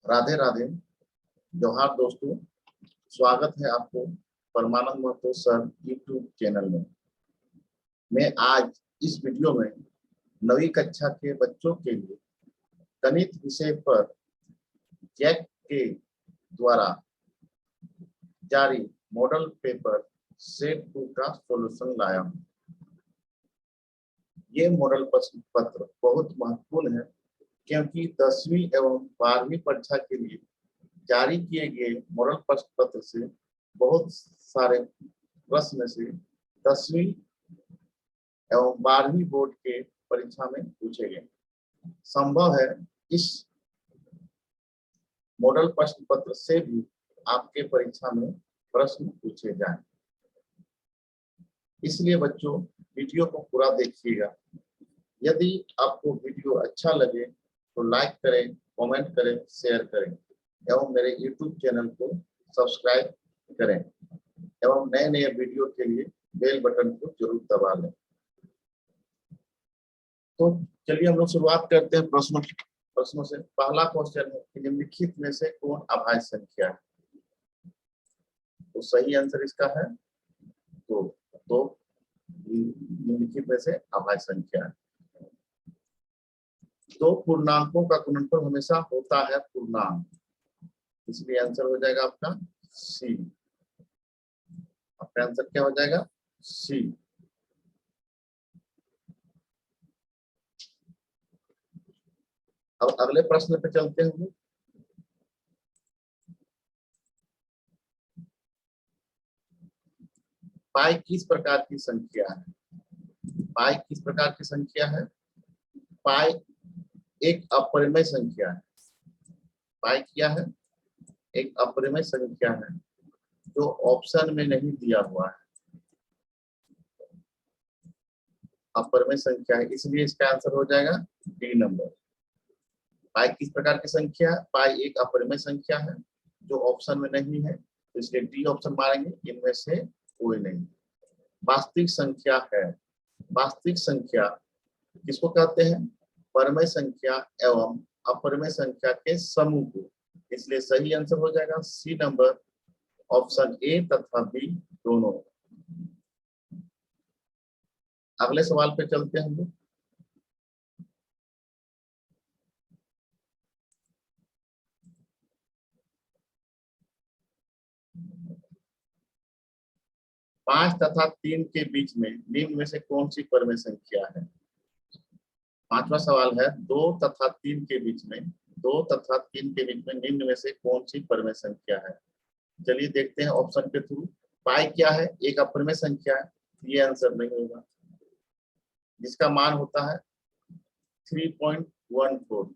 राधे राधे, जोहार दोस्तों। स्वागत है आपको परमानंद महतो सर यूट्यूब चैनल में। मैं आज इस वीडियो में 9वीं कक्षा के बच्चों के लिए गणित विषय पर जैक के द्वारा जारी मॉडल पेपर सेट 2 का सॉल्यूशन लाया हूँ। ये मॉडल प्रश्न पत्र बहुत महत्वपूर्ण है क्योंकि 10वीं एवं 12वीं परीक्षा के लिए जारी किए गए मॉडल प्रश्न पत्र से बहुत सारे प्रश्न से 10वीं एवं 12वीं बोर्ड के परीक्षा में पूछे गए। संभव है इस मॉडल प्रश्न पत्र से भी आपके परीक्षा में प्रश्न पूछे जाएं। इसलिए बच्चों वीडियो को पूरा देखिएगा। यदि आपको वीडियो अच्छा लगे तो लाइक करें, कमेंट करें, शेयर करें एवं मेरे YouTube चैनल को सब्सक्राइब करें एवं नए नए वीडियो के लिए बेल बटन को जरूर दबा लें। तो चलिए हम लोग शुरुआत करते हैं प्रश्नों से। पहला क्वेश्चन है कि निम्नलिखित में से कौन अभाज्य संख्या है? तो सही आंसर इसका है तो निम्नलिखित में से अभाज्य संख्या है। दो पूर्णांकों का गुणनफल हमेशा होता है पूर्णांक, इसलिए आंसर हो जाएगा आपका सी। आपका आंसर क्या हो जाएगा? सी। अब अगले प्रश्न पे चलते हैं। पाई किस प्रकार की संख्या है? पाई किस प्रकार की संख्या है? पाई एक अपरिमेय संख्या है। पाई क्या है? एक अपरिमेय संख्या है जो ऑप्शन में नहीं दिया हुआ है। अपरिमेय संख्या है, इसलिए इसका आंसर हो जाएगा डी नंबर। पाई किस प्रकार की संख्या है? पाई एक अपरिमेय संख्या है जो ऑप्शन में नहीं है, तो इसलिए डी ऑप्शन मारेंगे। इनमें से कोई नहीं। वास्तविक संख्या है। वास्तविक संख्या किसको कहते हैं? परिमेय संख्या एवं अपरिमेय संख्या के समूह को, इसलिए सही आंसर हो जाएगा सी नंबर, ऑप्शन ए तथा बी दोनों। अगले सवाल पे चलते हैं हम लोग। पांच तथा 3 के बीच में निम्न में से कौन सी परिमेय संख्या है? पांचवा सवाल है 2 तथा 3 के बीच में, 2 तथा 3 के बीच में निम्न में से कौन सी परिमेय संख्या है? चलिए देखते हैं ऑप्शन के थ्रू। पाई क्या है? एक अपरिमेय संख्या है, ये आंसर नहीं होगा, जिसका मान होता है 3.14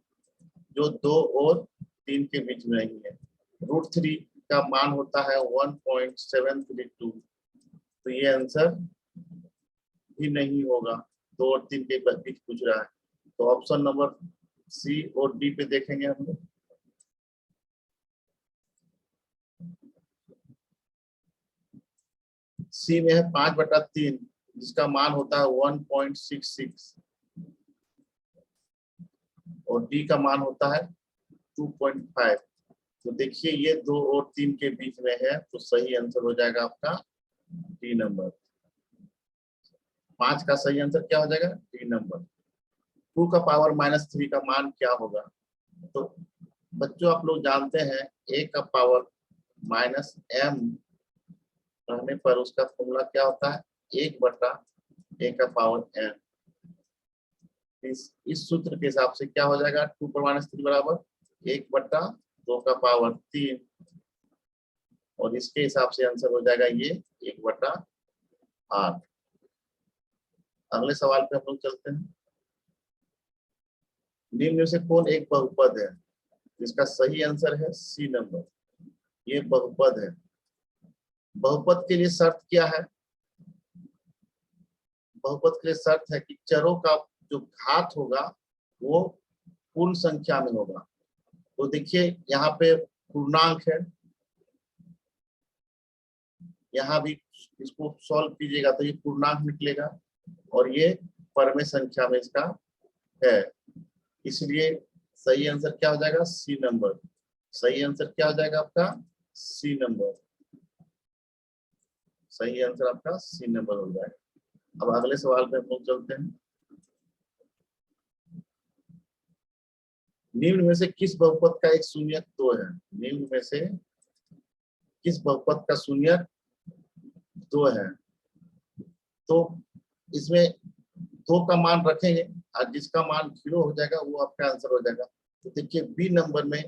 जो 2 और 3 के बीच में नहीं है। √3 का मान होता है 1.732, तो ये आंसर भी नहीं होगा। 2 और 3 के बीच पूछ रहा है, तो ऑप्शन नंबर सी और डी पे देखेंगे हम लोग। सी में है 5/3 जिसका मान होता है 1.66 और डी का मान होता है 2.5। तो देखिए ये 2 और 3 के बीच में है, तो सही आंसर हो जाएगा आपका डी नंबर। 5 का सही आंसर क्या हो जाएगा? D number. 2 का पावर -3 का मान क्या होगा? तो बच्चों आप लोग जानते हैं a का पावर -m रहने पर उसका फॉर्मूला क्या होता है? 1/a का पावर m। इस सूत्र के हिसाब से क्या हो जाएगा? 2 पर -3 बराबर 1/2 का पावर 3, और इसके हिसाब से आंसर हो जाएगा ये 1/8। अगले सवाल पे हम लोग चलते हैं। निम्न में से कौन एक बहुपद है? जिसका सही आंसर है सी नंबर, ये बहुपद है। बहुपद के लिए शर्त क्या है? बहुपद के लिए शर्त है कि चरों का जो घात होगा वो पूर्ण संख्या में होगा। तो देखिए यहाँ पे पूर्णांक है, यहाँ भी इसको सॉल्व कीजिएगा तो ये पूर्णांक निकलेगा और ये परिमेय संख्या में इसका है, इसलिए सही आंसर क्या हो जाएगा? C number. सही आंसर क्या हो जाएगा आपका? सी नंबर। सही आंसर आपका सी नंबर हो जाएगा। अब अगले सवाल पे हम लोग चलते हैं। निम्न में से किस बहुपद का एक शून्यक 2 है? निम्न में से किस बहुपद का शून्यक 2 है? तो इसमें 2 का मान रखेंगे और जिसका मान 0 हो जाएगा वो आपका आंसर हो जाएगा। तो देखिए बी नंबर में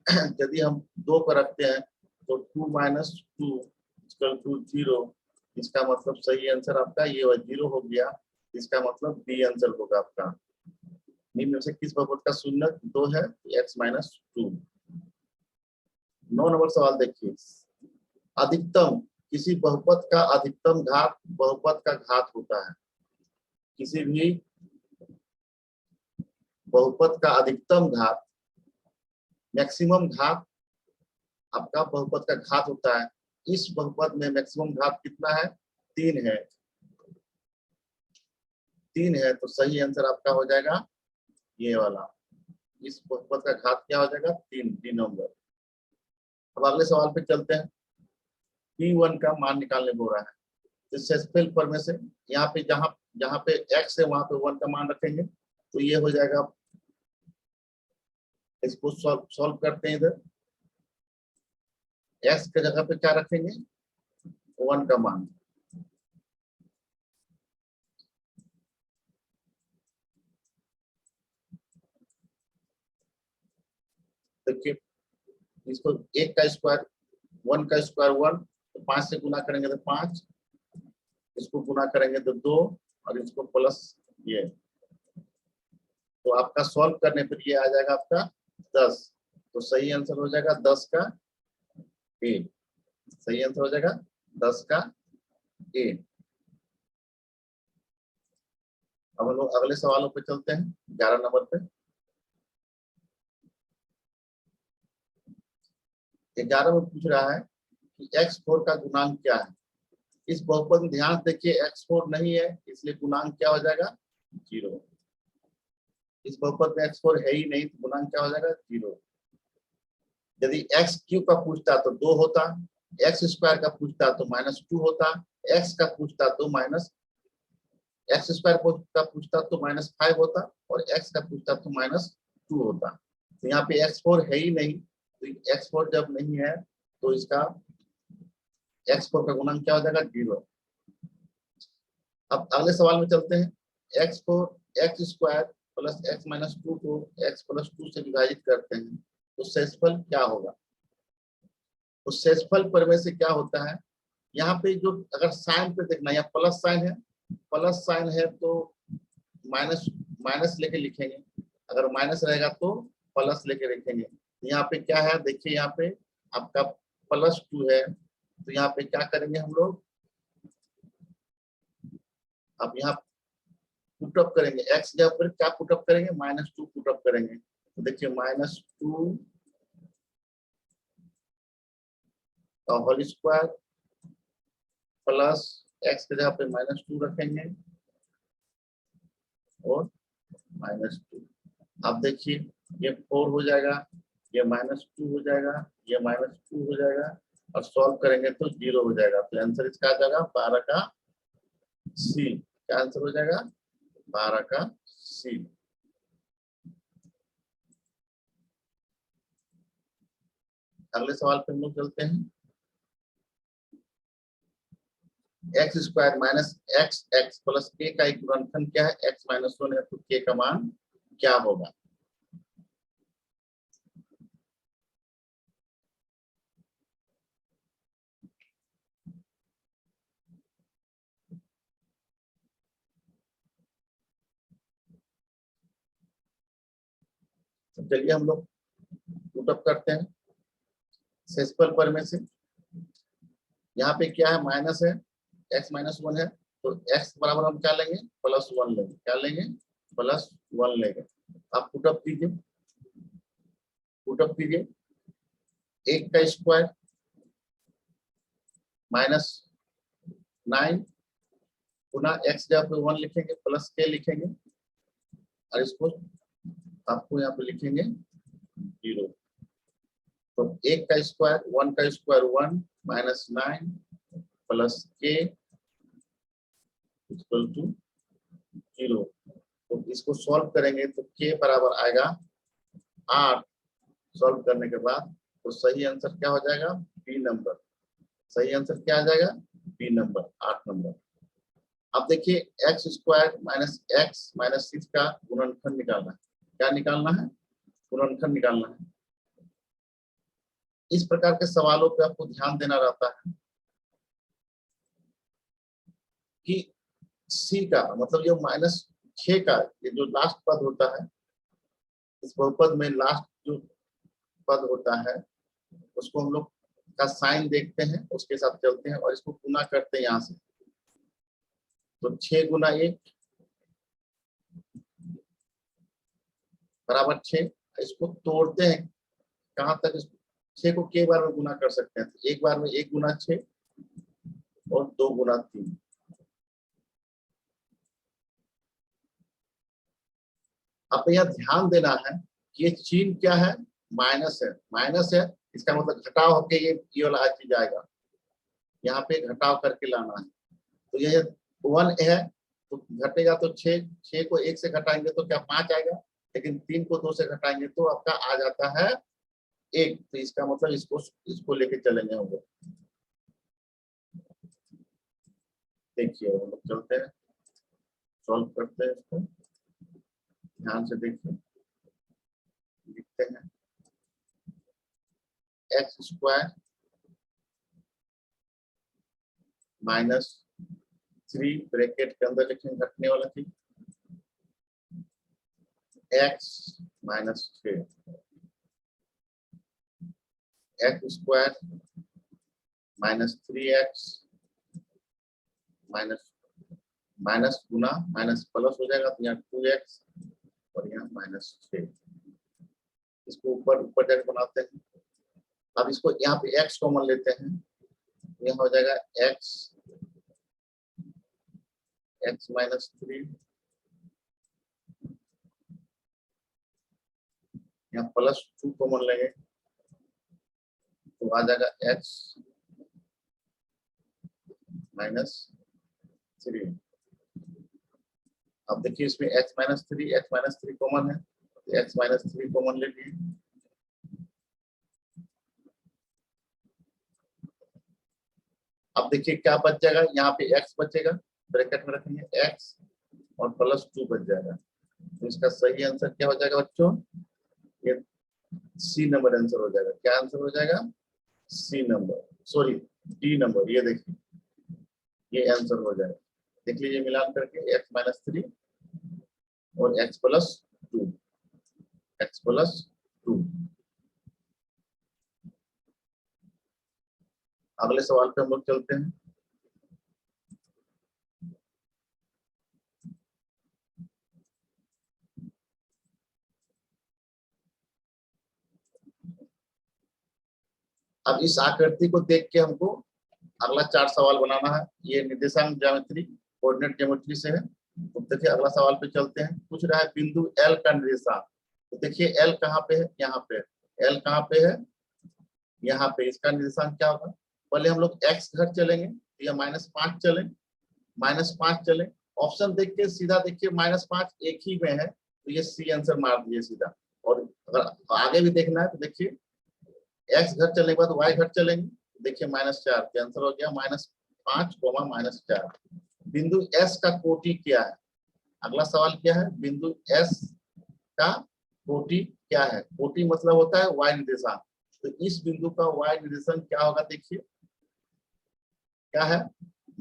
यदि हम 2 को रखते हैं तो 2 माइनस 2 इक्वल टू 0, इसका मतलब सही आंसर आपका ये 0 हो गया। इसका मतलब बी आंसर होगा आपका। निम्न में से किस बहुपद का शून्यक 2 है? x minus 2। 9 नंबर सवाल देखिए। अधिकतम, किसी बहुपद का अधिकतम घात बहुपद का घात होता है। किसी भी बहुपद का अधिकतम घात, मैक्सिमम घात आपका बहुपद का घात होता है। इस बहुपद में मैक्सिमम घात कितना है? 3 है। 3 है तो सही आंसर आपका हो जाएगा ये वाला। इस बहुपद का घात क्या हो जाएगा? 3, 3 नंबर। अब अगले सवाल पे चलते हैं। P1 का मान निकालने बोल रहा है। तो सेस्पेल पर में से यहाँ पे जहां जहां पे x है वहां पे 1 का मान रखेंगे तो ये हो जाएगा। इसको सॉल्व करते हैं। इधर x के जगह पे क्या रखेंगे? 1 का मान। देखिए इसको 1 का स्क्वायर 1 का स्क्वायर 1, तो 5 से गुना करेंगे तो 5, इसको गुना करेंगे तो 2 और इसको प्लस ये, तो आपका सॉल्व करने पर ये आ जाएगा आपका 10। तो सही आंसर हो जाएगा 10 का ए। सही आंसर हो जाएगा 10 का ए। अब हम लोग अगले सवालों पे चलते हैं। 11 नंबर पे। 11 में पूछ रहा है कि x4 का गुणांक क्या है। इस बहुपद में ध्यान देखिए x4 नहीं है इसलिए गुणांक क्या हो जाएगा? 0। इस बहुपद में x4 है ही नहीं तो गुणांक क्या हो जाएगा? 0। यदि x क्यूब का पूछता तो 2 होता, x स्क्वायर का पूछता तो -2 होता, x का पूछता तो x स्क्वायर का पूछता तो -5 होता और x का पूछता तो -2 होता। तो यहाँ पे x4 है ही नहीं, तो x4 जब नहीं है तो इसका x4 का गुणांक क्या हो जाएगा? 0। अब अगले सवाल में चलते हैं। x स्क्वायर प्लस x-2 को x+2 से विभाजित करते हैं तो शेषफल क्या होगा? तो शेषफल पर में से क्या होता है? यहाँ पे जो अगर साइन पे देखना, यहाँ प्लस साइन है तो माइनस माइनस लेके लिखेंगे, अगर माइनस रहेगा तो प्लस लेके लिखेंगे। यहाँ पे क्या है? देखिए यहाँ पे आपका +2 है तो यहाँ पे क्या करेंगे हम लोग? अब यहाँ पुटअप करेंगे, x जगह पर क्या पुटअप करेंगे? -2 पुटअप करेंगे। तो देखिए -2 का होल स्क्वायर प्लस x की जगह पे -2 रखेंगे और -2। अब देखिए ये 4 हो जाएगा, ये -2 हो जाएगा, ये -2 हो जाएगा और सॉल्व करेंगे तो 0 हो जाएगा। तो आंसर इसका आ जाएगा 12 का सी। क्या आंसर हो जाएगा? 12 का सी। अगले सवाल पे हम लोग चलते हैं। X square minus x plus के का एक गुणनफल क्या है? x-1 है तो के का मान क्या होगा? तो चलिए हम लोग पुटअप करते हैं। शेषफल पर में से यहाँ पे क्या है? माइनस है, x-1 है तो x बराबर हम क्या लेंगे? +1 लेंगे। क्या लेंगे? +1 लेंगे। आप पुटअप कीजिए, पुटअप कीजिए। 1 का स्क्वायर -9 गुना x जगह पे 1 लिखेंगे प्लस के लिखेंगे और इसको आपको यहाँ पे लिखेंगे 0। तो 1 का स्क्वायर 1 का स्क्वायर 1 माइनस 9 प्लस के इक्वल टू 0। तो इसको सॉल्व करेंगे तो के बराबर आएगा 8। सॉल्व करने के बाद तो सही आंसर क्या हो जाएगा, बी नंबर। सही आंसर क्या आ जाएगा, बी नंबर, 8 नंबर। अब देखिए x square minus x minus 6 का गुणनखंड निकालना है। क्या निकालना है, गुणनखंड निकालना है। इस प्रकार के सवालों पे आपको ध्यान देना रहता है कि सी का मतलब ये -6 का ये जो लास्ट पद होता है, इस बहुपद में लास्ट जो पद होता है उसको हम लोग का साइन देखते हैं, उसके साथ चलते हैं और इसको गुना करते हैं यहाँ से। तो 6 गुना 1 बराबर 6। इसको तोड़ते हैं कहां तक, 6 को के बार में गुना कर सकते हैं। तो एक बार में 1 गुना 6 और 2 गुना 3। अब यहाँ ध्यान देना है कि ये चिन्ह क्या है, माइनस है। माइनस है इसका मतलब घटाव होके ये वाला आ चीज आएगा, यहाँ पे घटाव करके लाना है। तो ये 1 है तो घटेगा तो 6 को 1 से घटाएंगे तो क्या 5 आएगा, लेकिन 3 को 2 से घटाएंगे तो आपका आ जाता है 1। तो इसका मतलब इसको लेके चलेंगे हम लोग। देखिए हम लोग चलते हैं, सॉल्व करते हैं इसको, ध्यान से देखिए। लिखते हैं एक्स स्क्वायर माइनस 3 ब्रैकेट के अंदर लिखेंगे घटने वाला चीज, x minus 6 x square minus 3x minus गुना माइनस प्लस हो जाएगा तो यहाँ 2x और यहाँ -6। इसको ऊपर ऊपर जाकर बनाते हैं। अब इसको यहाँ पे x कॉमन लेते हैं, यहाँ हो जाएगा x माइनस 3, यहाँ +2 कॉमन लेंगे तो आ जाएगा x माइनस 3। अब देखिए इसमें x माइनस 3 कॉमन है तो x माइनस 3 कॉमन ले लिए। अब देखिए क्या बच जाएगा, यहाँ पे x बचेगा, ब्रैकेट में रखेंगे x और +2 बच जाएगा। तो इसका सही आंसर क्या हो जाएगा बच्चों, ये सी नंबर आंसर हो जाएगा। क्या आंसर हो जाएगा, C number, sorry D number. ये देखिए ये आंसर हो जाएगा। देख लीजिए मिलान करके x माइनस 3 और x प्लस 2। अगले सवाल पे हम लोग चलते हैं। अब इस आकृति को देख के हमको अगला 4 सवाल बनाना है। ये निर्देशांक ज्योमेट्री कोऑर्डिनेट ज्योमेट्री से है। तो देखिए अगला सवाल पे चलते हैं। पूछ रहा है बिंदु L का निर्देशांक। तो देखिए L कहाँ पे है, यहाँ पे। L कहाँ पे है, यहाँ पे। इसका निर्देशांक क्या होगा, पहले हम लोग x घर चलेंगे तो यह -5 चले, -5 चले। ऑप्शन देख के सीधा देखिए -5 एक ही में है तो ये सी आंसर मार दिए सीधा। और अगर आगे भी देखना है तो देखिए x घर चलने के बाद y घर चलेंगे, देखिए -4 का आंसर हो गया -5, -4। बिंदु S का कोटि क्या है। अगला सवाल क्या है, बिंदु S का कोटि क्या है। कोटि मतलब होता है y निर्देशांक। तो इस बिंदु का y निर्देशांक क्या होगा, देखिए क्या है,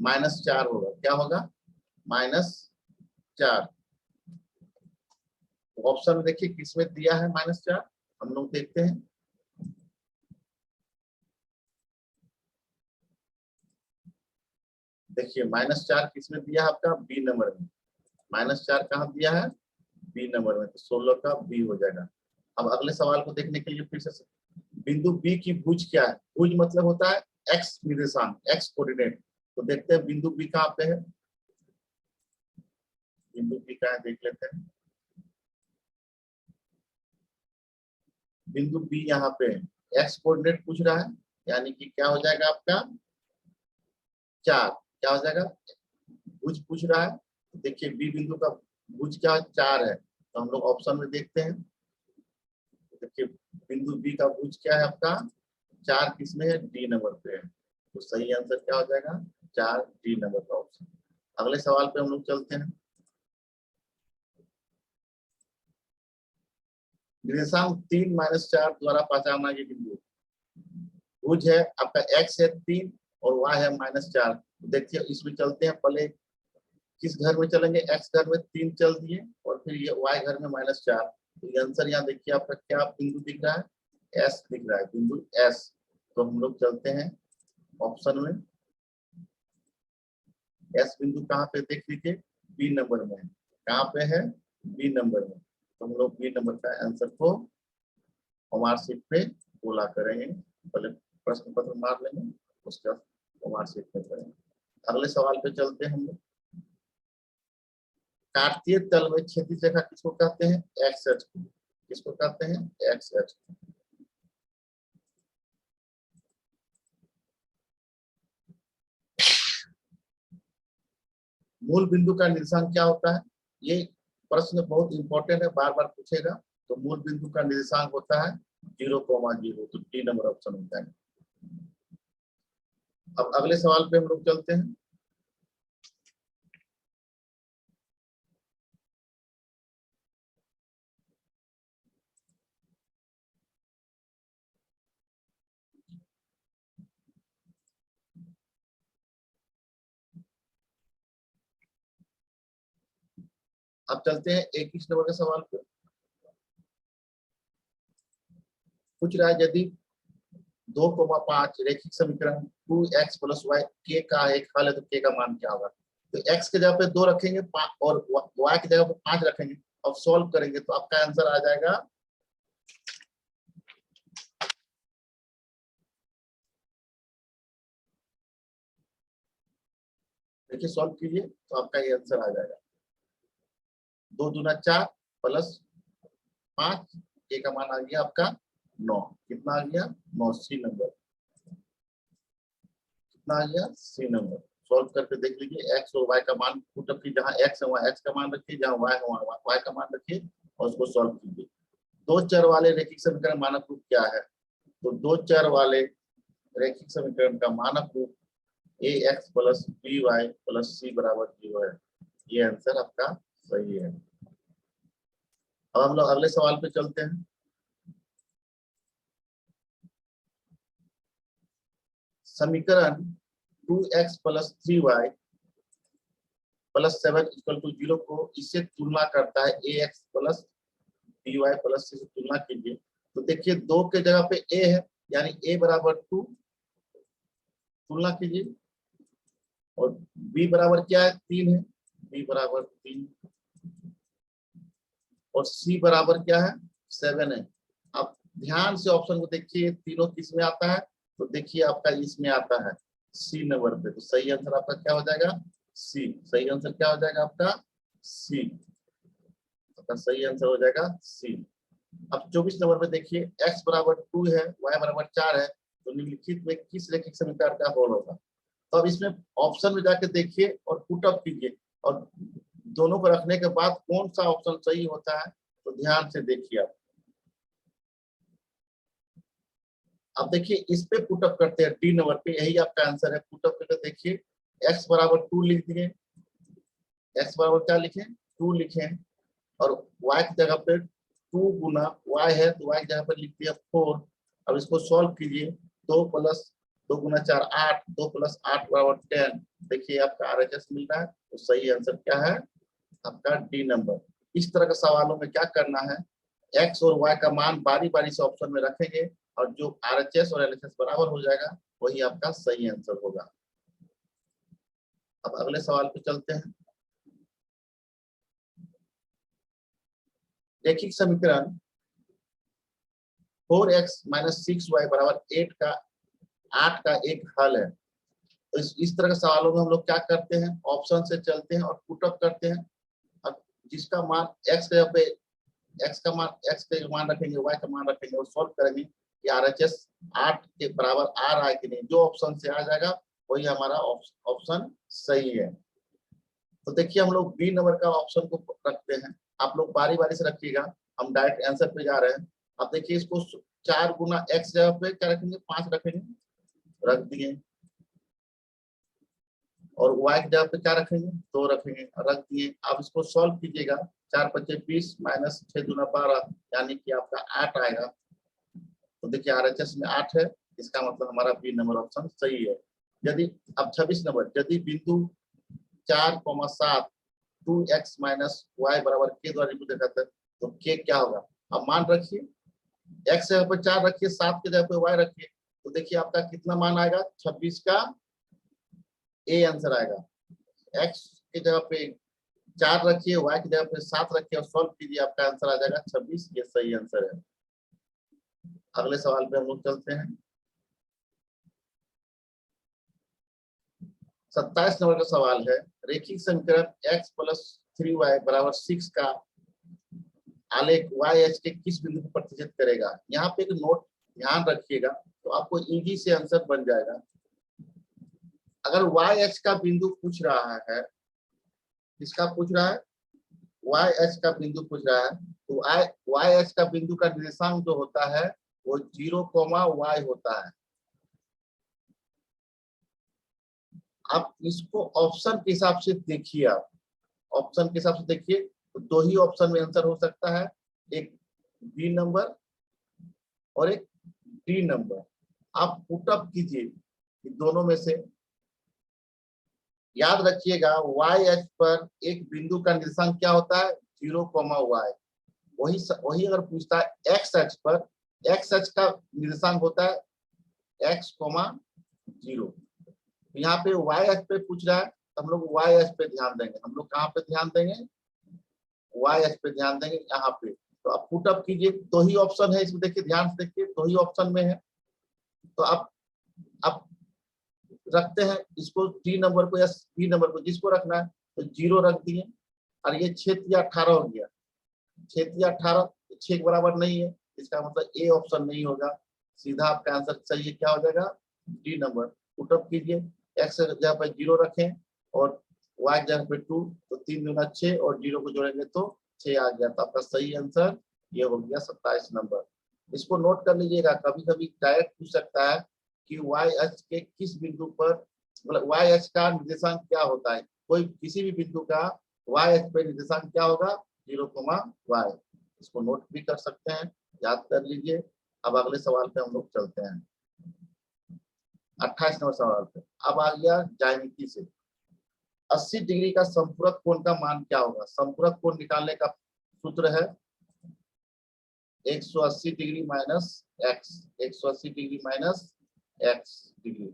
-4 होगा। क्या होगा, -4। ऑप्शन में देखिए किसमें दिया है -4, हम लोग देखते हैं। देखिए -4 किसमें दिया है आपका, बी नंबर में। -4 कहाँ दिया है, बी नंबर में। तो 16 का बी हो जाएगा। अब अगले सवाल को देखने के लिए फिर से बिंदु बी की भुज क्या है। भुज मतलब होता है एक्स निर्देशांक, एक्स कोऑर्डिनेट। तो देखते हैं बिंदु बी कहाँ पे है। बिंदु बी कहाँ है देख लेते हैं। बिंदु बी यहाँ पे है। एक्स कोऑर्डिनेट पूछ रहा है, यानी कि क्या हो जाएगा आपका 4, क्या हो जाएगा भुज पूछ रहा है। देखिए बी बिंदु का भुज क्या 4 है, तो हम लोग ऑप्शन में देखते हैं। देखिए बिंदु बी का भुज क्या है आपका 4, किसमें है डी नंबर पे है, तो सही आंसर क्या हो जाएगा 4 डी नंबर का ऑप्शन। अगले सवाल पे हम लोग चलते हैं। निर्देशांक 3 - 4 द्वारा पहचाना ये बिंदु भुज है आपका, एक्स है 3 और वाई है -4। देखिए इसमें चलते हैं, पहले किस घर में चलेंगे, एक्स घर में 3 चल दिए और फिर ये वाई घर में -4। तो ये आंसर यहाँ देखिए आपका क्या बिंदु दिख रहा है, एस दिख रहा है, बिंदु एस। तो हम लोग चलते हैं ऑप्शन में। एस बिंदु कहाँ पे देख लीजिए, बी नंबर में है। कहाँ पे है, बी नंबर में। तो हम लोग बी नंबर का आंसर को हमारे सीट पे बोला करेंगे, पहले प्रश्न पत्र मार लेंगे, उसका हमारे सीट पे करेंगे। अगले सवाल पे चलते हैं हम लोग। कार्तीय तल में क्षैतिज रेखा किसको कहते हैं, एक्स एच को। किसको कहते हैं, एक्स एच को। मूल बिंदु का निर्देशांक क्या होता है, ये प्रश्न बहुत इंपॉर्टेंट है, बार बार पूछेगा। तो मूल बिंदु का निर्देशांक होता है 0,0, तो डी नंबर ऑप्शन होता है। अब अगले सवाल पे हम लोग चलते हैं। अब चलते हैं 21 नंबर के सवाल पे। पूछ रहा है यदि 2,5 रैखिक समीकरण 2x + y के का एक हल है तो के का मान क्या होगा। तो x के जगह पे 2 रखेंगे और y की जगह पे 5 रखेंगे और सॉल्व करेंगे तो आपका आंसर आ जाएगा, देखिए सॉल्व कीजिए तो आपका ये आंसर आ जाएगा 2 दूना 4 + 5, के का मान आ गया आपका 9। कितना आ गया 9, सी नंबर। कितना आ गया सी नंबर। सॉल्व करके देख लीजिए, एक्स और वाई का मान पुट अप कीजिए, जहाँ एक्स है वहाँ एक्स का मान रखिए, जहाँ वाई है वहाँ वाई का मान रखिए और उसको सॉल्व कीजिए। दो चर वाले रैखिक समीकरण मानक रूप क्या है, तो दो चर वाले रैखिक समीकरण का मानक रूप ax + by + c = 0 है। ये आंसर आपका सही है। अब हम लोग अगले सवाल पे चलते हैं। समीकरण 2x + 3y + 7 = 0 को इससे तुलना करता है, ax + by + c से तुलना कीजिए। तो देखिए 2 के जगह पे a है, यानी a = 2, तुलना कीजिए। और b बराबर क्या है 3 है, b = 3। और c बराबर क्या है 7 है। अब ध्यान से ऑप्शन को देखिए, तीनों किस में आता है, तो देखिए आपका इसमें आता है सी नंबर पे। तो सही आंसर आपका क्या हो जाएगा सी। सही आंसर क्या हो जाएगा आपका सी। आपका सही आंसर हो जाएगा सी। अब 24 नंबर पे देखिए, x = 2 है, y = 4 है, तो निम्नलिखित में किस रैखिक समीकरण का हल होगा। तो अब इसमें ऑप्शन में जाके देखिए और पुट अप कीजिए, और दोनों को रखने के बाद कौन सा ऑप्शन सही होता है, तो ध्यान से देखिए आप। अब देखिए इस पे पुट अप करते हैं डी नंबर पे, यही आपका आंसर है। पुट अप करके देखिए, x = 2 लिख दिए, x बराबर क्या लिखे 2 लिखे, और y की जगह पे 2 गुना y है तो y की जगह पर लिख दिया 4। अब इसको सॉल्व कीजिए, 2 + 2 गुना 4 8, 2 + 8 = 10। देखिए आपका RHS मिल रहा है, तो सही आंसर क्या है आपका डी नंबर। इस तरह के सवालों में क्या करना है, x और y का मान बारी बारी से ऑप्शन में रखेंगे और जो RHS और LHS बराबर हो जाएगा वही आपका सही आंसर होगा। अब अगले सवाल पे चलते हैं। रैखिक समीकरण 4x - 6y = 8 का एक हल है। तो इस तरह के सवालों में हम लोग क्या करते हैं, ऑप्शन से चलते हैं और पुट अप करते हैं। अब जिसका मान x के पे x का मान x के मान रखेंगे, y का मान रखेंगे और सॉल्व करेंगे, कि RHS 8 के बराबर आ रहा है कि नहीं। जो ऑप्शन से आ जाएगा वही हमारा ऑप्शन सही है। तो देखिए हम लोग बी नंबर का ऑप्शन को रखते हैं। आप लोग बारी बारी से रखिएगा, हम डायरेक्ट आंसर पे जा रहे हैं। अब देखिए इसको 4 गुना x जगह पे क्या रखेंगे, 5 रखेंगे, रख दिए। और y की जगह पे क्या रखेंगे, 2 रखेंगे, रख दिए। अब इसको सॉल्व कीजिएगा, 4 × 5 = 20 माइनस 6 × 12 यानी कि आपका 8 आएगा। तो देखिए RHS में 8 है, इसका मतलब हमारा बी नंबर ऑप्शन सही है। यदि अब 26 नंबर, यदि बिंदु 4,7 2x - y = k द्वारा निरूपित है तो k क्या होगा। अब मान रखिए x जगह पे 4 रखिए, 7 की जगह पे y रखिए, तो देखिए आपका कितना मान आएगा, 26 का ए आंसर आएगा। x की जगह पे 4 रखिए, y की जगह पे 7 रखिए और सॉल्व कीजिए, आपका आंसर आ जाएगा 26। ये सही आंसर है। अगले सवाल पे हम लोग चलते हैं। 27 नंबर का सवाल है, रेखिक समीकरण x + 3y = 6 का आलेख YH के किस बिंदु को प्रतिच्छेद करेगा। यहाँ पे एक नोट ध्यान रखिएगा तो आपको इजी से आंसर बन जाएगा। अगर YH का बिंदु पूछ रहा है, किसका पूछ रहा है, YH का बिंदु पूछ रहा है, तो YH का बिंदु का निर्देशांक जो होता है वो 0, y होता है। आप इसको ऑप्शन के हिसाब से देखिए, आप ऑप्शन के हिसाब से देखिए तो 2 ही ऑप्शन में आंसर हो सकता है, एक बी नंबर और एक डी नंबर। आप पुटअप कीजिए कि दोनों में से। याद रखिएगा YH पर एक बिंदु का निर्देशांक क्या होता है, 0, y। वही अगर पूछता है XH पर, XH का निर्देशांक होता है x, 0। यहाँ पे YH पे पूछ रहा है तो हम लोग YH पे ध्यान देंगे। हम लोग कहाँ पे ध्यान देंगे, YH पे ध्यान देंगे, यहाँ पे। तो आप पुटअप कीजिए, 2 ही ऑप्शन है इसमें, देखिए ध्यान से देखिए, 2 ही ऑप्शन में है। तो आप रखते हैं इसको डी नंबर को या बी नंबर को, जिसको रखना है तो 0 रख दिए। और ये 6×18 हो गया, 6×18 6 के बराबर नहीं है, इसका मतलब ए ऑप्शन नहीं होगा। सीधा आपका आंसर सही है, क्या हो जाएगा, डी नंबर। पुटअप कीजिए, x जगह पर 0 रखें और y जगह पे 2, तो 3 दूना 6 और 0 को जोड़ेंगे तो 6 आ गया। तो आपका सही आंसर ये हो गया 27 नंबर। इसको नोट कर लीजिएगा, कभी कभी डायरेक्ट पूछ सकता है कि YH के किस बिंदु पर, मतलब YH का निर्देशांक क्या होता है। कोई किसी भी बिंदु का YH पे निर्देशांक क्या होगा, 0, y। इसको नोट भी कर सकते हैं, याद कर लीजिए। अब अगले सवाल पे हम लोग चलते हैं, 28 नंबर सवाल पे। अब आ गया ज्यामिति से, 80 डिग्री का संपूरक कोण का मान क्या होगा। संपूरक कोण निकालने का सूत्र है 180 degree minus x, 180 degree minus x degree.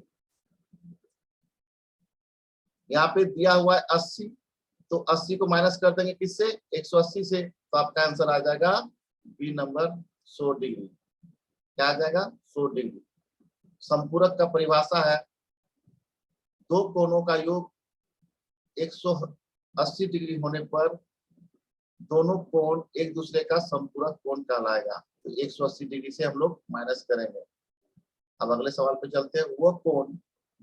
यहाँ पे दिया हुआ है 80, तो 80 को माइनस कर देंगे किससे, 180 से, तो आपका आंसर आ जाएगा बी नंबर 100 डिग्री। क्या आ जाएगा, 100 डिग्री। संपूरक का परिभाषा है, दो कोणों का योग 180 डिग्री होने पर दोनों कोण एक दूसरे का संपूरक कोण कहलाएगा। तो 180 डिग्री से हम लोग माइनस करेंगे। अब अगले सवाल पे चलते हैं, वो कोण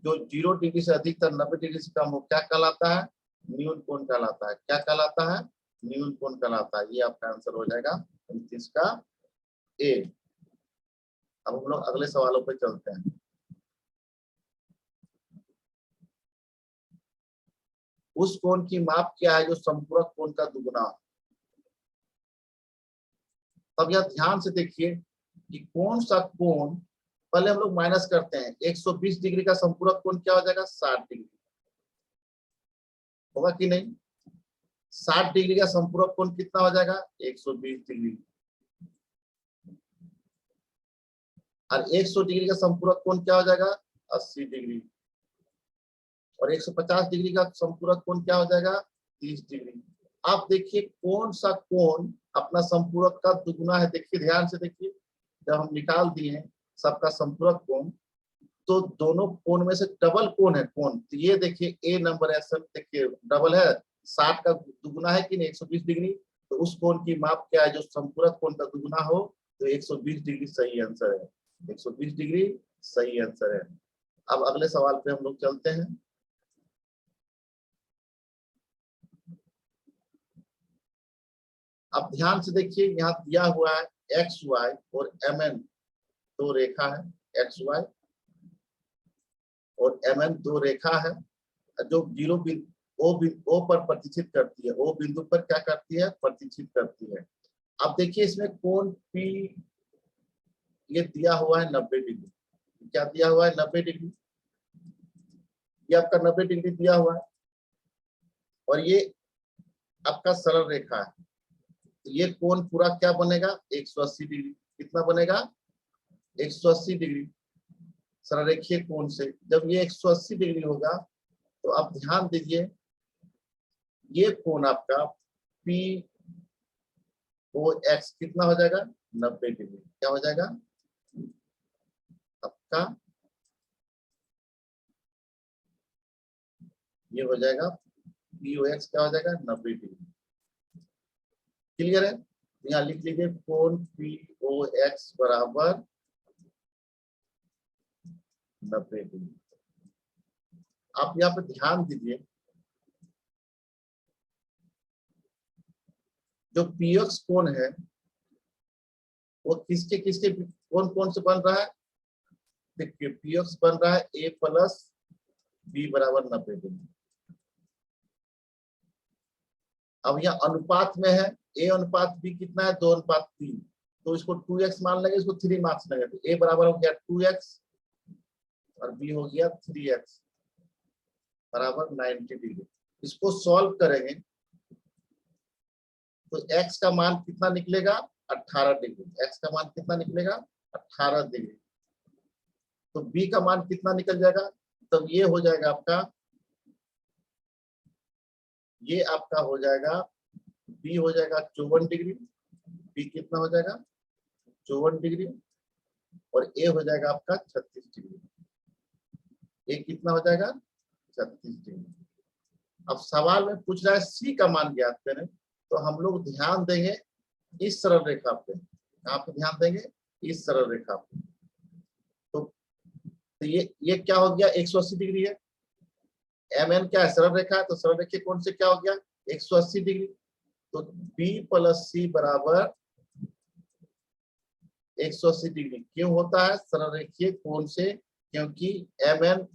जो 0 डिग्री से अधिक तक 90 डिग्री से कम हो क्या कहलाता है, न्यून कोण कहलाता है। क्या कहलाता है, न्यून कोण कहलाता है। ये आपका आंसर हो जाएगा 29 का ए। अब हम लोग अगले सवालों पे चलते हैं। उस कोण की माप क्या है जो संपूरक कोण का दुगुना हो। तब यह ध्यान से देखिए कि कौन सा कोण, पहले हम लोग माइनस करते हैं। 120 डिग्री का संपूरक कोण क्या हो जाएगा, 60 डिग्री होगा कि नहीं। 60 डिग्री का संपूरक कोण कितना हो जाएगा, 120 डिग्री। और 100 डिग्री का संपूरक कोण क्या हो जाएगा, 80 डिग्री। और 150 डिग्री का संपूरक कोण क्या हो जाएगा, 30 डिग्री। आप देखिए कौन सा कोण अपना संपूरक का दुगुना है। देखिए ध्यान से देखिए, जब हम निकाल दिए सबका संपूरक कोण, तो दोनों कोण में से डबल कोण है कोण। तो ये देखिए ए नंबर है, सब देखिए डबल है, 60 का दुगुना है कि नहीं, 120 डिग्री। तो उस कोण की माप क्या है जो संपूरक कोण का दुगुना हो, तो 120 डिग्री सही आंसर है। 120 डिग्री सही आंसर है। अब अगले सवाल पे हम लोग चलते हैं। अब ध्यान से देखिए, यहाँ दिया हुआ है एक्स वाई और एम एन दो रेखा है, एक्स वाई और एम एन दो रेखा है जो जीरो ओ पर प्रतिष्ठित करती है, ओ बिंदु पर क्या करती है, प्रतिष्ठित करती है। अब देखिए इसमें कोण पी ये दिया हुआ है 90 डिग्री, क्या दिया हुआ है 90 डिग्री, ये आपका 90 डिग्री दिया हुआ है और ये आपका सरल रेखा है, तो ये कोण पूरा क्या बनेगा 180 डिग्री। कितना बनेगा 180 डिग्री सरल रेखीय कोण से। जब ये 180 डिग्री होगा तो आप ध्यान दीजिए ये कोण आपका पी ओ एक्स कितना हो जाएगा 90 डिग्री, क्या हो जाएगा आपका, ये हो जाएगा पी ओ एक्स क्या हो जाएगा 90 डिग्री। क्लियर है, यहाँ लिख लीजिए कोण पी ओ एक्स बराबर 90 डिग्री। आप यहाँ पे ध्यान दीजिए जो पी एक्स कोण है वो किसके किसके कौन कौन से बन रहा है, देखिए पी एक्स बन रहा है ए प्लस बी बराबर 90 डिग्री। अब यहाँ अनुपात में है ए अनुपात बी कितना है 2:3, तो इसको 2x मान लेंगे, इसको 3 मार्क्स लेंगे, तो ए बराबर हो गया 2x और बी हो गया 3x बराबर 90 डिग्री। इसको सॉल्व करेंगे तो x का मान कितना निकलेगा 18 डिग्री, x का मान कितना निकलेगा 18 डिग्री। तो b का मान कितना निकल जाएगा, तब ये हो जाएगा आपका, ये आपका हो जाएगा b हो जाएगा 54 डिग्री, b कितना हो जाएगा 54 डिग्री और a हो जाएगा आपका 36 डिग्री, a कितना हो जाएगा 36 डिग्री। अब सवाल में पूछ रहा है c का मान ज्ञात करें, तो हम लोग ध्यान देंगे इस सरल रेखा पे, यहाँ पे ध्यान देंगे इस सरल रेखा पे। तो ये क्या हो गया 180 डिग्री है, एम एन क्या है सरल रेखा है, तो सरल रेखा कौन से क्या हो गया 180 डिग्री। तो b प्लस सी बराबर 180 डिग्री क्यों होता है सरल रेखीय कोण से, क्योंकि एम एन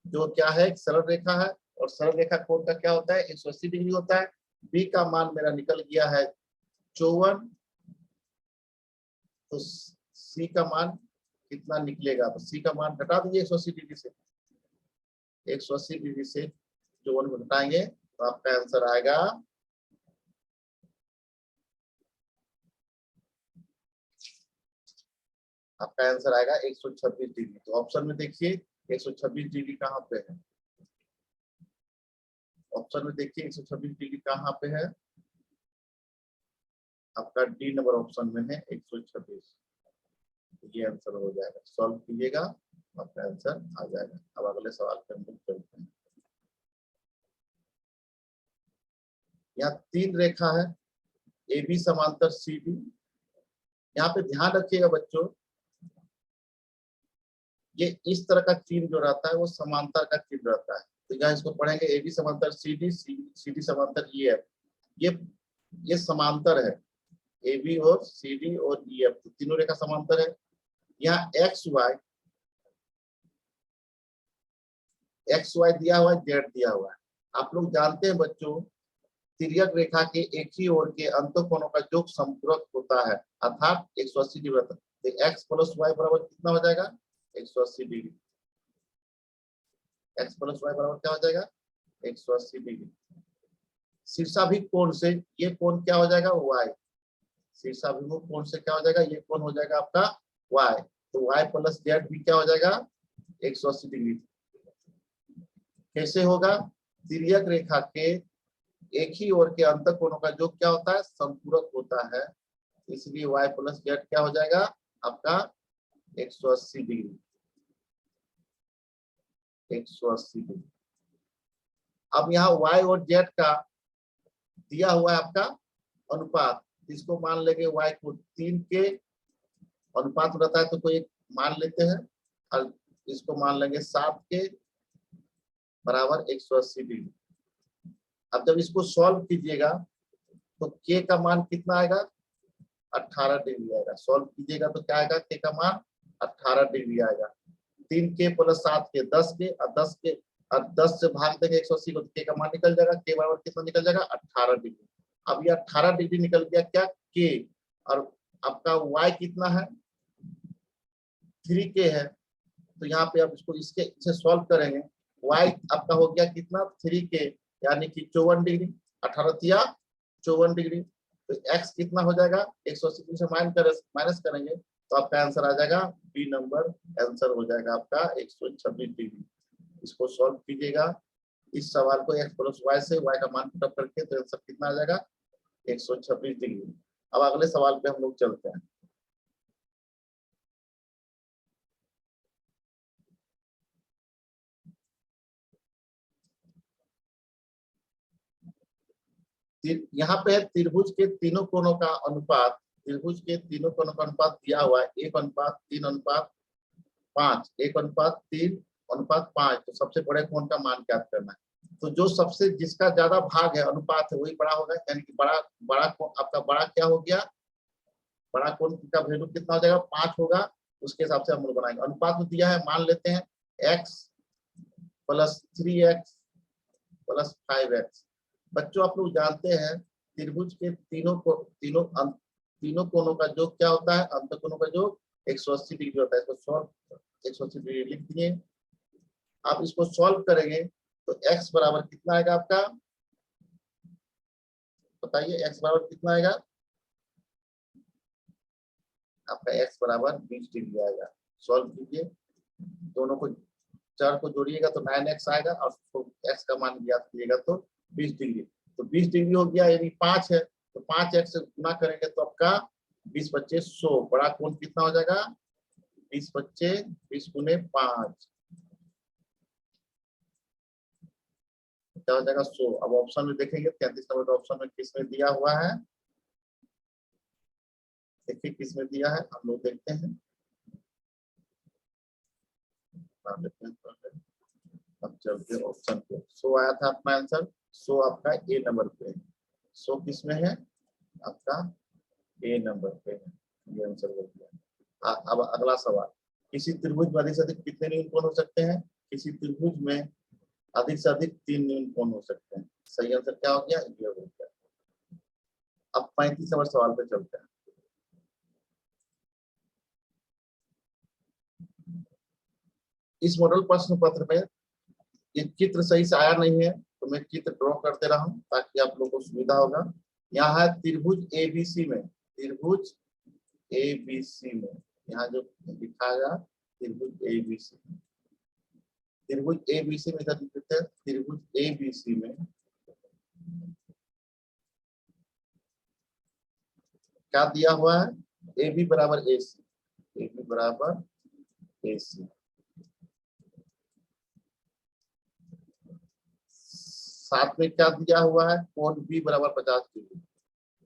जो क्या है एक सरल रेखा है और सरल रेखा कोण का क्या होता है 180 डिग्री होता है। b का मान मेरा निकल गया है 54, तो c का मान कितना निकलेगा, तो c का मान घटा दीजिए 180 डिग्री से, 180 डिग्री से 54 को घटाएंगे तो आपका आंसर आएगा आपका आंसर आएगा 126 डिग्री। तो ऑप्शन में देखिए 126 डिग्री कहाँ पे है, ऑप्शन में देखिए 126 डिग्री कहाँ पे है, आपका डी नंबर ऑप्शन में है 126। ये आंसर हो जाएगा, सॉल्व कीजिएगा आपका आंसर आ जाएगा। अब अगले सवाल पे हम लोग चलते हैं। यहाँ 3 रेखा है ए बी समांतर सी डी। यहाँ पे ध्यान रखिएगा बच्चों, ये इस तरह का चिन्ह जो रहता है वो समांतर का चिन्ह रहता है। तो यहाँ इसको पढ़ेंगे ए बी समांतर सी डी समांतर ई एफ, ये समांतर है ए बी और सी डी और ई एफ, तो तीनों रेखा समांतर है। यहाँ एक्स वाई दिया हुआ है, जेड दिया हुआ है। आप लोग जानते हैं बच्चों तिर्यक रेखा के एक ही ओर के अंतःकोणों का योग संपूरक होता है, अर्थात 180 डिग्री होता है। तो एक्स प्लस वाई बराबर कितना हो जाएगा 180 डिग्री, एक्स प्लस वाई बराबर क्या हो जाएगा 180 डिग्री। शीर्षाभिमुख कोण से ये कोण क्या हो जाएगा वाई, शीर्षाभिमुख कोण से क्या हो जाएगा ये कोण हो जाएगा आपका वाई, तो वाई प्लस जेड भी क्या हो जाएगा 180 डिग्री। कैसे होगा, तिर्यक रेखा के एक ही ओर के अंतःकोणों का योग क्या होता है संपूरक होता है, इसलिए y प्लस जेड क्या हो जाएगा आपका 180 डिग्री, 180 डिग्री। अब यहाँ y और z का दिया हुआ है आपका अनुपात, इसको मान लेंगे y को 3 के अनुपात रहता है तो कोई एक मान लेते हैं और इसको मान लेंगे 7 के बराबर 180 डिग्री। अब जब इसको सॉल्व कीजिएगा तो के का मान कितना आएगा, 18 डिग्री आएगा। सॉल्व कीजिएगा तो क्या आएगा, के का मान 18 डिग्री आएगा। 3 के प्लस 7 के 10 के और 10 के और 10 से भाग देंगे 180 को, के का मान निकल जाएगा, के बराबर कितना निकल जाएगा, 18 डिग्री। अब ये 18 डिग्री निकल गया क्या, के, और आपका y कितना है, 3k है। तो यहाँ पे आप इसको इसके से सॉल्व करेंगे, y आपका हो गया कितना, 3k, यानी कि 54 डिग्री, 18 या 54 डिग्री। तो x कितना हो जाएगा, 180 से माइनस करेंगे तो आपका आंसर आ जाएगा बी नंबर, आंसर हो जाएगा आपका 126 डिग्री। इसको सॉल्व कीजिएगा, इस सवाल को x प्लस वाई से y का मान पुटअप करके तो आंसर कितना आ जाएगा, 126 डिग्री। अब अगले सवाल पे हम लोग चलते हैं। यहाँ पे त्रिभुज के तीनों कोणों का अनुपात, त्रिभुज के तीनों कोणों का अनुपात दिया हुआ है 1:3:5, 1:3:5। तो सबसे बड़े कोण का मान ज्ञात करना है। तो जो सबसे जिसका ज्यादा भाग है, अनुपात है, वही बड़ा होगा, यानी कि बड़ा कोण आपका बड़ा क्या हो गया, बड़ा कोण का वैल्यू कितना हो जाएगा, 5 होगा। उसके हिसाब से हम लोग बनाएंगे। अनुपात में दिया है, मान लेते हैं x plus 3x plus 5x। बच्चों आप लोग जानते हैं त्रिभुज के तीनों कोणों का योग क्या होता है, अंत कोणों का योग 180 डिग्री होता है। इसको सॉल्व 180 डिग्री लिख दिए। आप इसको सॉल्व करेंगे तो x बराबर कितना आएगा आपका, बताइए x बराबर कितना आएगा आपका, x बराबर 20 डिग्री आएगा। सॉल्व कीजिए, दोनों को चार को जोड़िएगा तो 9x आएगा और x का मान ज्ञात कीजिएगा तो 20 डिग्री। तो 20 डिग्री हो गया, यानी 5 है तो 5x से गुना करेंगे तो आपका 20 बच्चे 100, बड़ा कोण कितना हो जाएगा, 20 बच्चे 20 गुने 5 क्या हो जाएगा, 100। अब ऑप्शन में देखेंगे 33 नंबर का ऑप्शन में किसमें दिया हुआ है, देखिए किसमें दिया है, हम लोग देखते हैं। अब चलते हैं ऑप्शन पे। 100 आया था अपना आंसर, 100 आपका ए नंबर पे है। 100 किसमें है आपका, ए नंबर पे है, ये आंसर हो गया। अब अगला सवाल, किसी त्रिभुज में अधिक से अधिक कितने न्यून कोण हो सकते हैं, किसी त्रिभुज में अधिक से अधिक 3 न्यून कोण हो सकते हैं। सही आंसर क्या हो गया, ये हो गया। अब 35 नंबर सवाल पे चलते हैं। इस मॉडल प्रश्न पत्र में ये चित्र सही से आया नहीं है तो मैं चित्र ड्रॉ कर दे रहा हूं ताकि आप लोगों को सुविधा होगा। यहाँ है त्रिभुज एबीसी में, त्रिभुज एबीसी में, यहाँ जो लिखा गया त्रिभुज एबीसी, त्रिभुज एबीसी में इधर लिखते हैं, त्रिभुज एबीसी में क्या दिया हुआ है, ए बी बराबर ए सी, ए बी बराबर ए सी। साथ में क्या दिया हुआ है, कोण बी बराबर 50 डिग्री,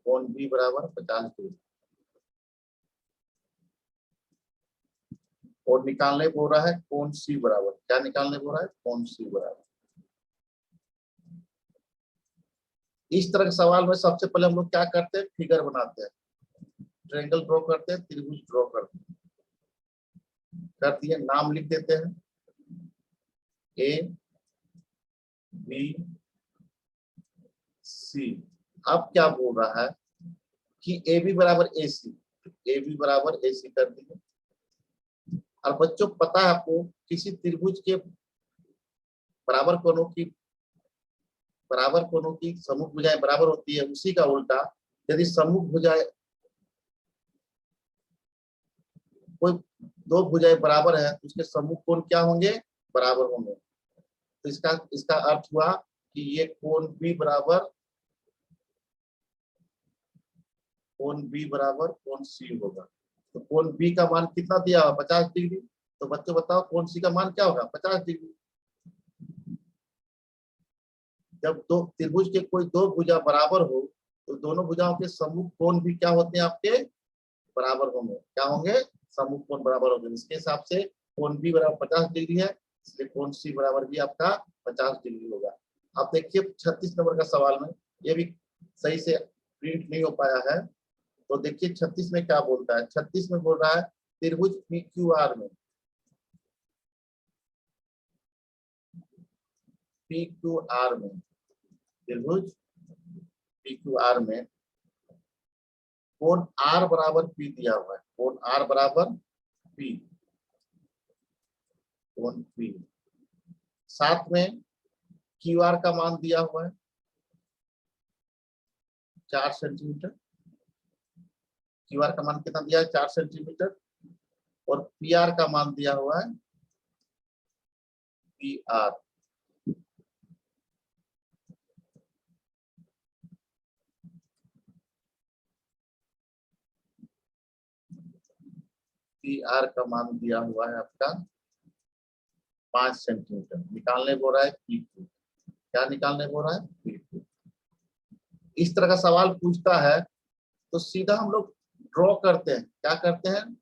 कोण बी बराबर 50 डिग्री। और निकालने बोल रहा है कोण सी बराबर, क्या निकालने बोल रहा है, कोण सी बराबर। इस तरह के सवाल में सबसे पहले हम लोग क्या करते हैं, फिगर बनाते हैं, ट्रायंगल ड्रॉ करते हैं, त्रिभुज ड्रॉ करते हैं। कर दिए, नाम लिख देते हैं, ए बी सी। अब क्या बोल रहा है कि ए बी बराबर ए सी, ए बी बराबर ए सी कर दिए। और बच्चों पता है आपको, किसी त्रिभुज के बराबर कोणों की सम्मुख भुजाएं बराबर होती है, उसी का उल्टा यदि सम्मुख भुजाएं, कोई दो भुजाएं बराबर है तो उसके सम्मुख कोण क्या होंगे, बराबर होंगे। तो इसका अर्थ हुआ कि ये कोण बी बराबर कोण सी होगा। तो कोण बी का मान कितना दिया हुआ, 50 डिग्री। तो बच्चों बताओ कोण सी का मान क्या होगा, 50 डिग्री। जब दो त्रिभुज के कोई दो भुजा बराबर हो तो दोनों भुजाओं के सम्मुख कोण भी क्या होते हैं, आपके बराबर होंगे, क्या होंगे, समूह कोण बराबर होगा। इसके हिसाब से कोण बी बराबर 50 डिग्री है, इसलिए कोण सी बराबर भी आपका 50 डिग्री होगा। अब देखिए 36 नंबर का सवाल में, ये भी सही से प्रिंट नहीं हो पाया है, तो देखिए 36 में क्या बोलता है। 36 में बोल रहा है त्रिभुज PQR में, PQR में, त्रिभुज PQR में कोण R बराबर P दिया हुआ है, कोण R बराबर P, कोण P, साथ में QR का मान दिया हुआ है 4 सेंटीमीटर, QR का मान कितना दिया है 4 सेंटीमीटर, और PR का मान दिया हुआ है PR, PR का मान दिया हुआ है आपका 5 सेंटीमीटर। निकालने बोल रहा है PQ, क्या निकालने बोल रहा है PQ। इस तरह का सवाल पूछता है तो सीधा हम लोग ड्रॉ करते हैं, क्या करते हैं,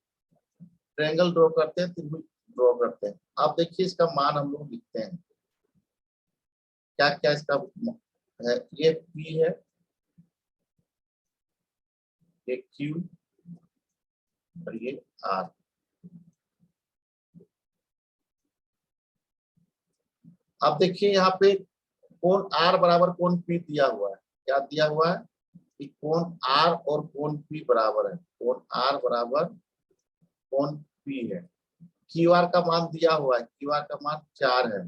ट्रायंगल ड्रॉ करते हैं, त्रिभुज ड्रॉ करते हैं। आप देखिए इसका मान हम लोग लिखते हैं, क्या क्या इसका है, ये P है, ये Q और ये R। अब देखिए यहाँ पे कोण R बराबर कोण P दिया हुआ है, क्या दिया हुआ है कि कोण R और कोण P बराबर है, कोण R बराबर कोण P है। QR का मान दिया हुआ है, QR का मान 4 है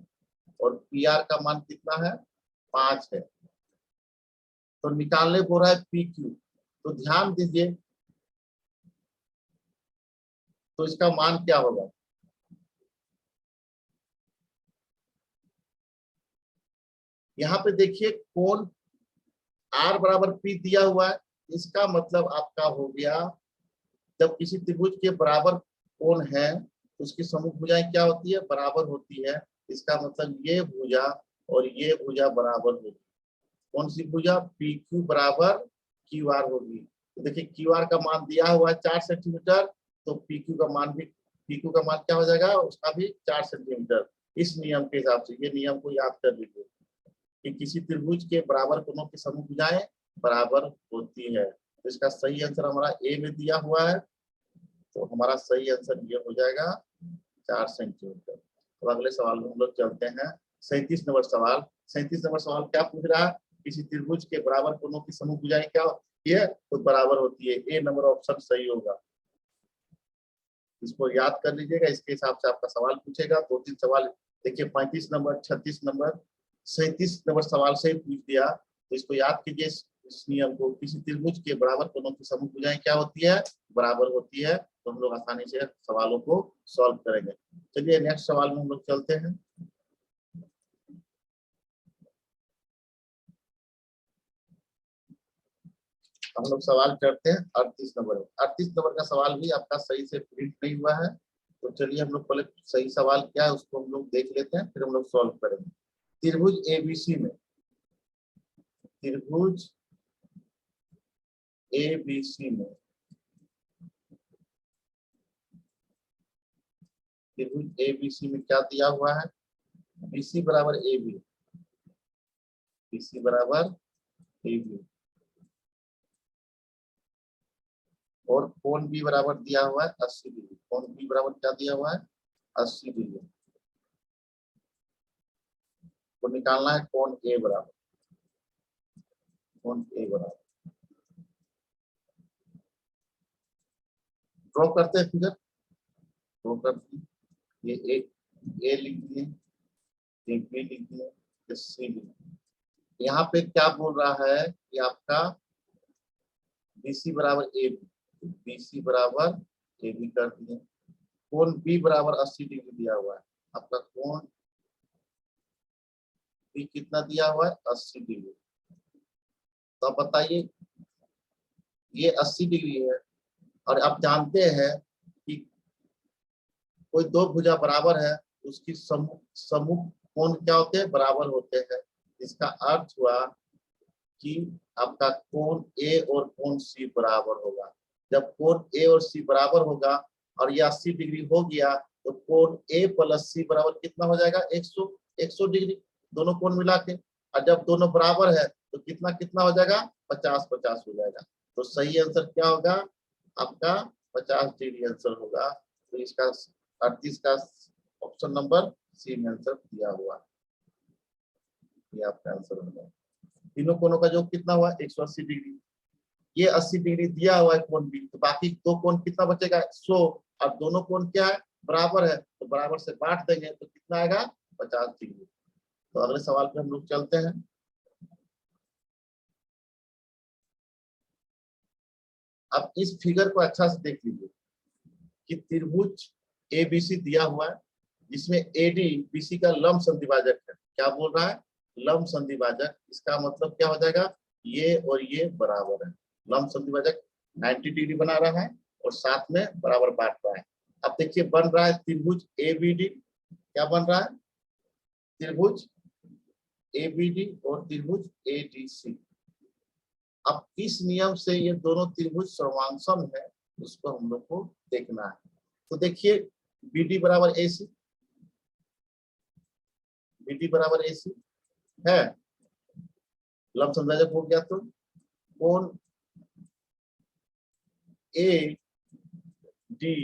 और PR का मान कितना है 5 है। तो निकालने बोल रहा है PQ, तो ध्यान दीजिए, तो इसका मान क्या होगा, यहाँ पे देखिए कोण R बराबर P दिया हुआ है, इसका मतलब आपका हो गया जब किसी त्रिभुज के बराबर कोण है उसकी समूह भुजाएं क्या होती है, बराबर होती है। इसका मतलब ये भुजा और ये भुजा बराबर होगी। कौन सी भुजा, PQ बराबर QR होगी। तो देखिए QR का मान दिया हुआ है 4 सेंटीमीटर, तो PQ का मान भी, PQ का मान क्या हो जाएगा, उसका भी 4 सेंटीमीटर। इस नियम के हिसाब से, ये नियम को याद कर लीजिए कि किसी त्रिभुज के बराबर कोणों की समूह भुजाएं बराबर होती है। तो इसका सही आंसर हमारा ए में दिया हुआ है, तो हमारा सही आंसर ये हो जाएगा 4 सेंटीमीटर। तो अगले सवाल में हम लोग चलते हैं। 37 नंबर सवाल, 37 नंबर सवाल क्या पूछ रहा है, किसी त्रिभुज के बराबर कोणों की समूह भुजाएं क्या होती है, तो बराबर होती है। ए नंबर ऑप्शन सही होगा, इसको याद कर लीजिएगा, इसके हिसाब से आपका सवाल पूछेगा। 2-3 सवाल देखिए, 35 नंबर, 36 नंबर, 37 नंबर सवाल से ही पूछ दिया, तो इसको याद कीजिए इस नियम को, किसी त्रिभुज के बराबर कोणों की समूह भुजाएं क्या होती है, बराबर होती है। तो हम लोग आसानी से सवालों को सॉल्व करेंगे। चलिए नेक्स्ट सवाल में हम लोग चलते हैं। हम लोग सवाल करते हैं 38 नंबर। 38 नंबर का सवाल भी आपका सही से प्रिंट नहीं हुआ है, तो चलिए हम लोग पहले सही सवाल क्या है उसको हम लोग देख लेते हैं, फिर हम लोग सॉल्व करेंगे। त्रिभुज ABC में, त्रिभुज ABC में, त्रिभुज ABC में क्या दिया हुआ है, BC बराबर AB, BC बराबर AB, और कोण B बराबर दिया हुआ है 80 डिग्री। कोण B बराबर क्या दिया हुआ है, 80 डिग्री। तो निकालना है कोण A बराबर, कोण A बराबर, ड्रॉ करते हैं फिगर, ड्रॉ करते हैं। ये A लिख दिए, ये B लिख दिए, ये C लिख दिए। यहाँ पे क्या बोल रहा है कि आपका BC बराबर AB, BC बराबर AB कर दिए। कोण B बराबर 80 डिग्री दिया हुआ है, आपका कोण B कितना दिया हुआ है, 80 डिग्री। तो आप बताइए, ये 80 डिग्री है, और आप जानते हैं कि कोई दो भुजा बराबर है, उसकी समूह समूह कोण क्या होते हैं, बराबर होते हैं। इसका अर्थ हुआ कि आपका कोण A और कोण C बराबर होगा। जब कोण A और C बराबर होगा और ये 80 डिग्री हो गया तो कोण ए प्लस सी बराबर कितना हो जाएगा 100 डिग्री, दोनों कोण मिला के। और जब दोनों बराबर है तो कितना कितना हो जाएगा 50-50 हो जाएगा। तो सही आंसर क्या होगा आपका 50 डिग्री आंसर होगा। तो इसका 38 का ऑप्शन नंबर सी में आंसर दिया हुआ, ये आपका आंसर होगा। तीनों कोणों का योग कितना हुआ 180 डिग्री, ये 80 डिग्री दिया हुआ है कोण भी, तो बाकी दो कोण कितना बचेगा 100, और दोनों कोण क्या है बराबर है, तो बराबर से बांट देंगे तो कितना आएगा 50 डिग्री। तो अगले सवाल पे हम लोग चलते हैं। अब इस फिगर को अच्छा से देख लीजिए कि त्रिभुज एबीसी दिया हुआ है जिसमें एडी बीसी का लंब संधिभाजक है। क्या बोल रहा है लंब संधिभाजक, इसका मतलब क्या हो जाएगा ये और ये बराबर है। लंब संधिभाजक 90 डिग्री बना रहा है और साथ में बराबर बांट रहा है। अब देखिए बन रहा है त्रिभुज एबीडी, क्या बन रहा है त्रिभुज एबीडी और त्रिभुज एडीसी। अब इस नियम से ये दोनों त्रिभुज सर्वांगसम है, उसको हम लोग को देखना है। तो देखिए बीडी बराबर एसी, बीडी बराबर एसी है, लंब संधाजक हो गया। तो कोण ए डी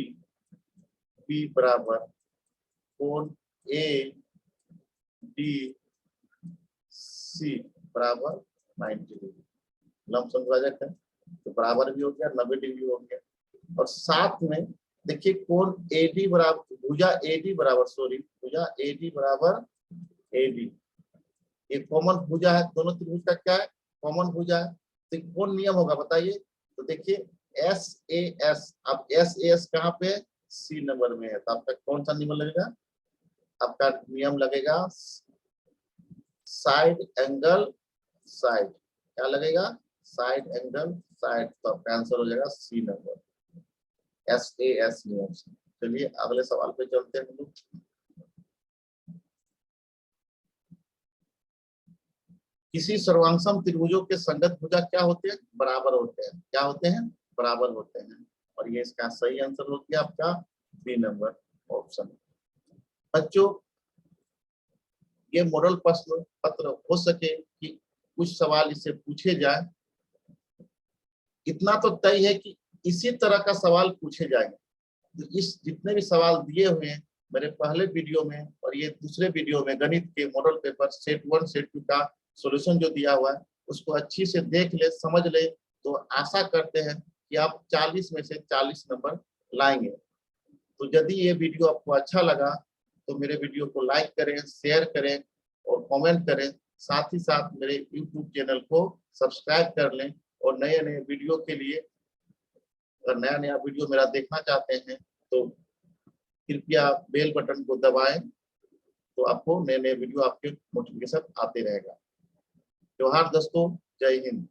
बी बराबर कोण ए डी सी बराबर 90 डिग्री, लंब संधाजक है तो बराबर भी हो गया 90 डिग्री हो गया। और साथ में देखिए कोण एडी बराबर भुजा एडी बराबर भुजा एडी बराबर एडी, ये कॉमन भुजा है, दोनों त्रिभुज का क्या है कॉमन भुजा है। तो कौन नियम होगा बताइए, तो देखिए एस ए एस, अब एस ए एस कहाँ पे सी नंबर में है, तो आपका कौन सा नियम लगेगा, आपका नियम लगेगा साइड एंगल साइड, क्या लगेगा साइड एंगल साइड, तो आपका आंसर हो जाएगा C number S A S नियम से। चलिए अगले सवाल पे चलते हैं हम लोग। किसी सर्वांगसम त्रिभुजों के संगत भुजा क्या होते हैं बराबर होते हैं, क्या होते हैं बराबर होते हैं। और ये इसका सही आंसर हो गया आपका बी नंबर ऑप्शन। बच्चों ये मॉडल प्रश्न पत्र हो सके कि कुछ सवाल इससे पूछे जाए, इतना तो तय है कि इसी तरह का सवाल पूछे जाएंगे। तो इस जितने भी सवाल दिए हुए हैं मेरे पहले वीडियो में और ये दूसरे वीडियो में गणित के मॉडल पेपर सेट 1 सेट 2 का सॉल्यूशन जो दिया हुआ है उसको अच्छी से देख ले समझ ले, तो आशा करते हैं कि आप 40 में से 40 नंबर लाएंगे। तो यदि ये वीडियो आपको अच्छा लगा तो मेरे वीडियो को लाइक करें, शेयर करें और कमेंट करें। साथ ही साथ मेरे यूट्यूब चैनल को सब्सक्राइब कर लें और नए नए वीडियो के लिए अगर नया नया वीडियो मेरा देखना चाहते हैं तो कृपया बेल बटन को दबाएं, तो आपको नए नए वीडियो आपके नोटिफिकेशन आते रहेगा। जोहार दोस्तों, जय हिंद।